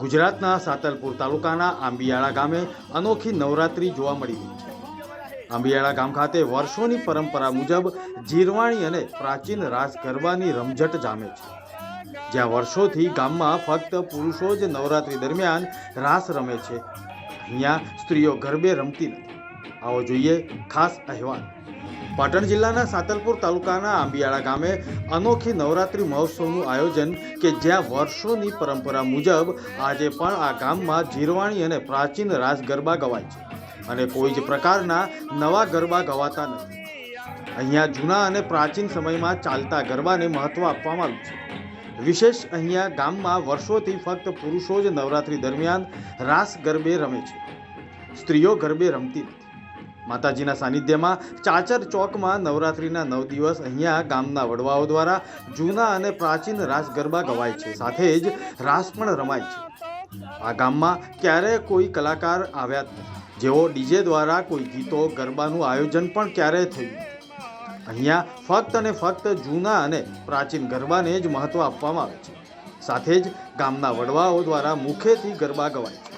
ગુજરાતના સાતલપુર તાલુકાના આંબિયાળા ગામે અનોખી નવરાત્રી જોવા મળી રહી છે। આંબિયાળા ગામ ખાતે વર્ષોની પરંપરા મુજબ જીરવાણી અને પ્રાચીન રાસ ગરબાની રમઝટ જામે છે, જ્યાં વર્ષોથી ગામમાં ફક્ત પુરુષો જ નવરાત્રી દરમિયાન રાસ રમે છે। અહીંયા સ્ત્રીઓ ગરબે રમતી નથી। આવો જોઈએ ખાસ અહેવાલ। પાટણ જિલ્લાના સાતલપુર તાલુકાના આંબિયાળા ગામે અનોખી નવરાત્રી મહોત્સવનું આયોજન કે જ્યાં વર્ષોની પરંપરા મુજબ આજે પણ આ ગામમાં જીરવાણી અને પ્રાચીન રાસ ગરબા ગવાય છે અને કોઈ જ પ્રકારના નવા ગરબા ગવાતા નથી। અહીંયા જૂના અને પ્રાચીન સમયમાં ચાલતા ગરબાને મહત્વ આપવામાં આવ્યું છે। વિશેષ અહીંયા ગામમાં વર્ષોથી ફક્ત પુરુષો જ નવરાત્રી દરમિયાન રાસ ગરબે રમે છે, સ્ત્રીઓ ગરબે રમતી નથી। માતાજીના સાનિધ્યમાં ચાચર ચોકમાં નવરાત્રીના 9 દિવસ અહીંયા ગામના વડવાઓ દ્વારા જૂના અને પ્રાચીન રાસ ગરબા ગવાય છે, સાથે જ રાસ પણ રમાય છે। આ ગામમાં ક્યારેય કોઈ કલાકાર આવ્યા નથી, જેઓ ડીજે દ્વારા કોઈ ગીતો ગરબાનું આયોજન પણ ક્યારેય થયું નથી। અહીંયા ફક્ત અને ફક્ત જૂના અને પ્રાચીન ગરબાને જ મહત્વ આપવામાં આવે છે, સાથે જ ગામના વડવાઓ દ્વારા મુખેથી ગરબા ગવાય છે।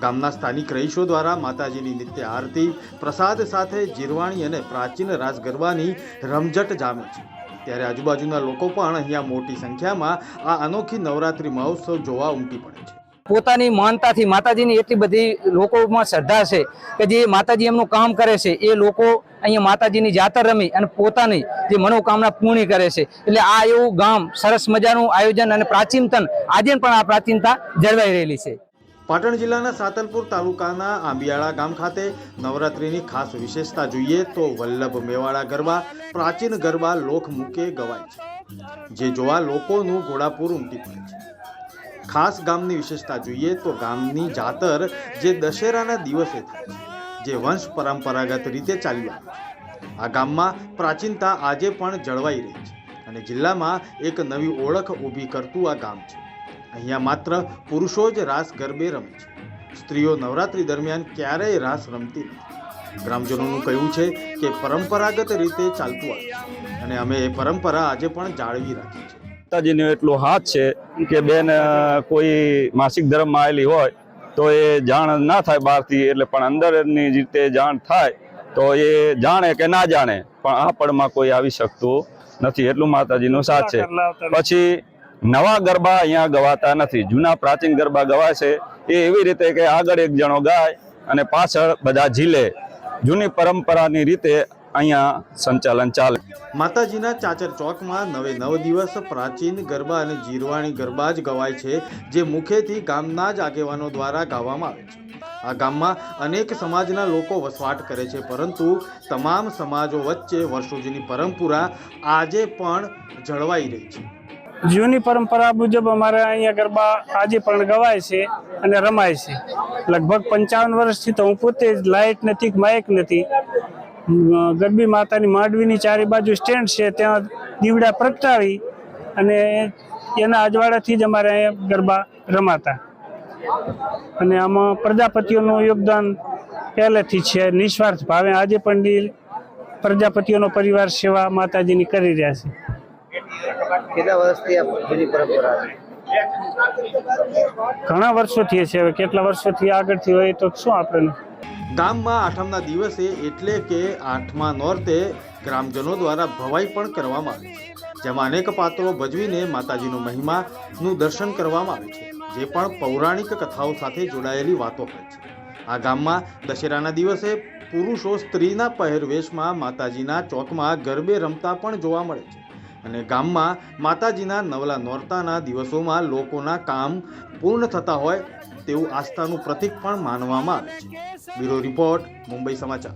ગામના સ્થાનિક રહીશો દ્વારા માતાજીની નિત્ય આરતી પ્રસાદ સાથે જીરવાણી અને પ્રાચીન રાસ ગરબાની રમઝટ જામે છે, ત્યારે આજુબાજુના લોકો પણ અહીંયા મોટી સંખ્યામાં આ અનોખી નવરાત્રી મહોત્સવ જોવા ઉમટી પડે છે। પોતાની માનતાથી માતાજીની એટલી બધી લોકોમાં શ્રદ્ધા છે કે જે માતાજી એમનું કામ કરે છે એ લોકો અહીંયા માતાજીની જાતર રમી અને પોતાની જે મનોકામના પૂર્ણ કરે છે। એટલે આ એવું ગામ સરસ મજાનું આયોજન અને પ્રાચીનતન આજે પણ આ પ્રાચીનતા જળવાઈ રહેલી છે। પાટણ જિલ્લાના સાતલપુર તાલુકાના આંબિયાળા ગામ ખાતે નવરાત્રીની ખાસ વિશેષતા જોઈએ તો વલ્લભ મેવાડા ગરબા પ્રાચીન ગરબા લોકમુખે ગવાય છે, જે જોવા લોકોનું ઘોડાપુર ઉમટી પડે છે। ખાસ ગામની વિશેષતા જોઈએ તો ગામની જાતર જે દશેરાના દિવસે થાય છે, જે વંશ પરંપરાગત રીતે ચાલી આવે છે। આ ગામમાં પ્રાચીનતા આજે પણ જળવાઈ રહી છે અને જિલ્લામાં એક નવી ઓળખ ઊભી કરતું આ ગામ છે। અહીંયા માત્ર પુરુષો જ રાસ ગરબે રમે છે, સ્ત્રીઓ નવરાત્રી દરમિયાન ક્યારેય રાસ રમતી નથી। ગ્રામજનોનું કહેવું છે કે પરંપરાગત રીતે ચાલતું આવે છે અને અમે એ પરંપરા આજે પણ જાળવી રાખી છે। માતાજીનો એટલો હાથ છે કે બેન કોઈ માસિક ધર્મમાં આવેલી હોય તો એ જાણ ના થાય બહારથી, એટલે પણ અંદરની રીતે જાણ થાય તો એ જાણે કે ના જાણે પણ આ પળમાં કોઈ આવી શકતું નથી, એટલું માતાજીનો સાથ છે। પછી નવા ગરબા અહીંયા ગવાતા નથી, જૂના પ્રાચીન ગરબા ગવાય છે એ એવી રીતે કે આગળ એક જણો ગાય અને પાછળ બધા ઝીલે, જૂની પરંપરાની રીતે અહીંયા સંચાલન ચાલે। માતાજીના ચાચર ચોકમાં 9 દિવસ પ્રાચીન ગરબા અને જીરવાણી ગરબા જ ગવાય છે, જે મુખેથી ગામના જ આગેવાનો દ્વારા ગાવામાં આવે છે। આ ગામમાં અનેક સમાજના લોકો વસવાટ કરે છે, પરંતુ તમામ સમાજો વચ્ચે વર્ષો જૂની પરંપરા આજે પણ જળવાઈ રહી છે। જૂની પરંપરા મુજબ અમારે અહીંયા ગરબા આજે પણ ગવાય છે અને રમાય છે। લગભગ 55 વર્ષથી તો હું પોતે જ લાઇટ નથી, માઇક નથી, ગરબી માતાની માંડવીની ચારે બાજુ સ્ટેન્ડ છે, ત્યાં દીવડા પ્રગટાવી અને એના અજવાળાથી જ અમારે અહીંયા ગરબા રમાતા। અને આમાં પ્રજાપતિઓનું યોગદાન પહેલેથી છે, નિસ્વાર્થ ભાવે આજે પણ પ્રજાપતિઓનો પરિવાર સેવા માતાજીની કરી રહ્યા છે। કેટલા વર્ષથી આ જૂની પરંપરા છે? ઘણા વર્ષોથી છે, હવે કેટલા વર્ષોથી આગળથી હોય તો શું આપણે। ગામમાં આઠમના દિવસે એટલે કે 8મા નોરતે ગ્રામજનો દ્વારા ભવાઈ પણ કરવામાં આવે છે, જેમાં અનેક પાત્રો ભજવીને માતાજીનો મહિમાનું દર્શન કરવામાં આવે છે, જે પણ પૌરાણિક કથાઓ સાથે જોડાયેલી વાતો હોય છે। આ ગામમાં દશેરાના દિવસે પુરુષો સ્ત્રીના પહેરવેશમાં માતાજીના ચોકમાં ગરબે રમતા પણ જોવા મળે છે અને ગામમાં માતાજીના નવલા નોરતાના દિવસોમાં લોકોના કામ પૂર્ણ થતા હોય તેવું આસ્થાનું પ્રતીક પણ માનવામાં આવે છે। બ્યુરો રિપોર્ટ, મુંબઈ સમાચાર।